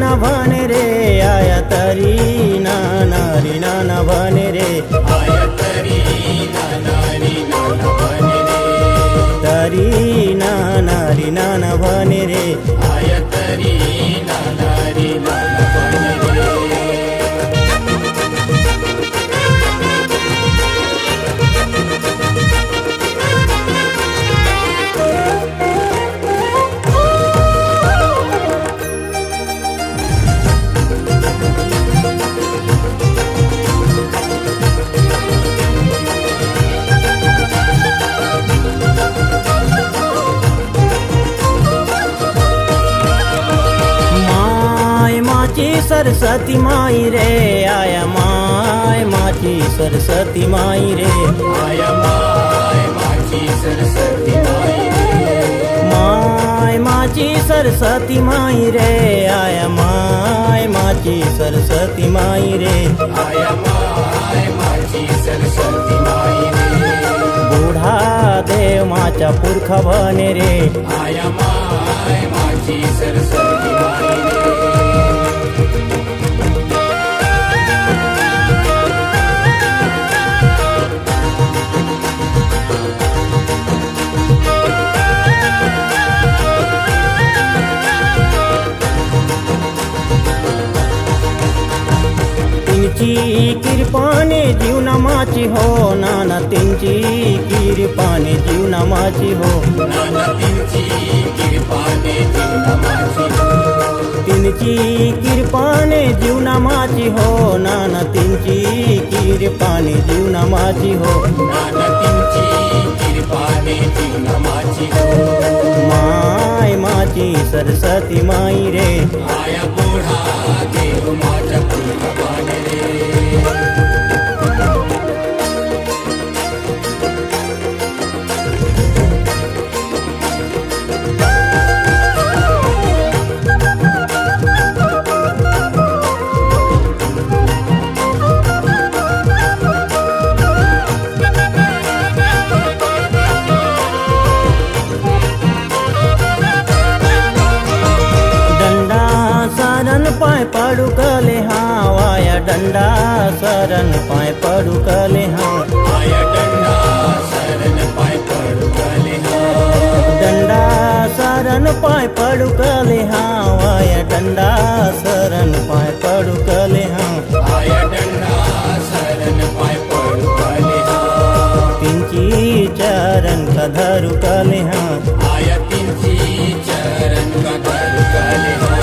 नाना भने रे आया तरी नाना रे नाना भने रे आया तरी नाना रे नाना भने रे तरी नाना रे नाना भने रे आया तरी नाना रे नाना भने रे सरस्वती माई रे आया माय माची सरस्वती माई रे आया माय माची सरस्वती माई रे माय माची सरस्वती माई रे आया माय माची सरस्वती माई रे आया माय माची सरस्वती माई रे बूढ़ा देव माचा पुरखा बने रे आया माय माची सरस्वती माई रे तिंची कृपाने जीवनामाची हो नाना तिंची कृपाने जीवनामाची हो नाना तिंची कृपाने जीवनामाची हो तिंची कृपाने जीवनामाची हो नाना तिंची कृपाने जीवनामाची हो नाना तिंची कृपाने जीवनामाची हो माय माची सरस्वती माई रे आया बूढ़ा देव माचा पुरखा बने रे पाय पड़ू कले हाँ आया डंडा शरण पाय पड़ू कले हाँ आया डंडा शरण पाय पड़ू कले हाँ डंडा शरण पाय पड़ू कले हाँ आया डंडा शरण पाय पड़ू कले हाँ आया डंडा शरण पाय पड़ू कले हाँ तिंची चरण का धरु कले हाँ आया तिंची चरण का धरु कले हाँ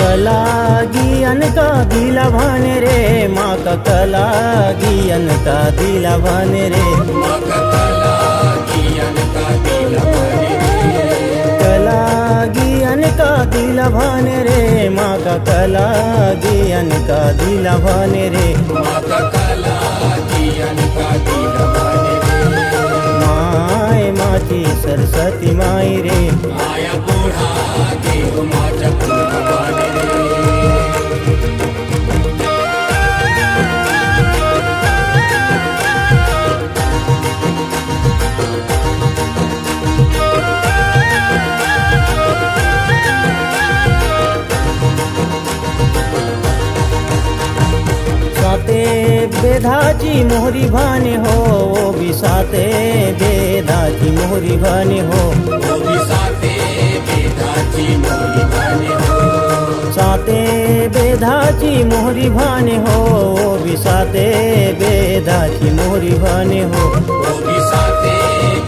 कलागियन का दिला भने रे माँ का कलागियन का दिला भने रे माँ का कलागियन का दिला भने रे कलागियन का दिला भने रे माँ का कलागियन का दिला भने रे माँ का कलागियन का दिला भने रे माय माची सरस्वती माई रे आया बूढ़ा देव माचा पुरखा बने रे साते बेधाची मोहरी भाने हो वो भी साते बेधाची मोहरी भाने हो वो भी साते बेधाची मोहरी भाने हो साते बेधाची मोहरी भाने हो वो भी साते बेधाची मोहरी भाने हो वो भी साते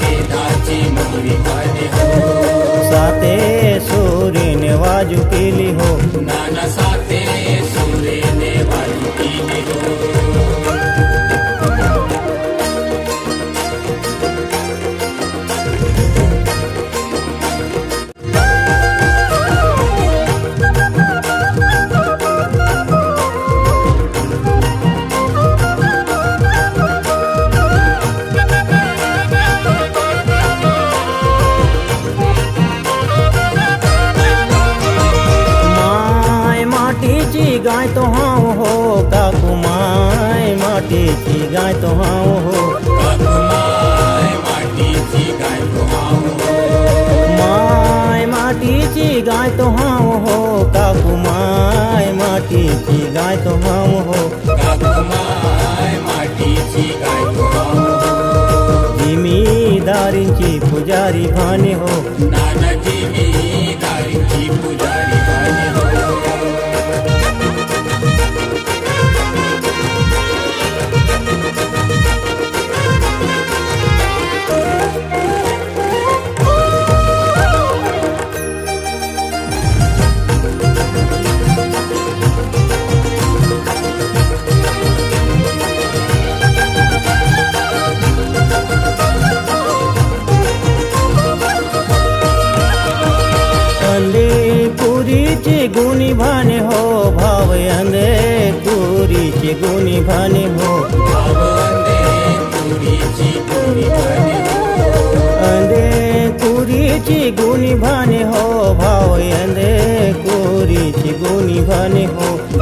बेधाची मोहरी भाने हो साते सूर्य ने वाजू केली हो नाना साते सूर्य ने वाजू केली हो मातीची गाय तो हाव हो काकुमाय मातीची गाय तो हाव माय मातीची गाय तो हाव हो काकू माय मातीची गाय तो हाव हो काकुमाय मातीची गाय तो हाव जिमीदारींची पुजारी भाने हो नानाजी मी दारीची पुजारी भाने हो पुरीचे गुणी भाने हो भाव अंधे पुरीचे गुणी भाने हो भावंदे पुरीची गुणी भाने हो अंधे पुरीची गुणी भाने हो भाव अंधे पुरीची गुणी भाने हो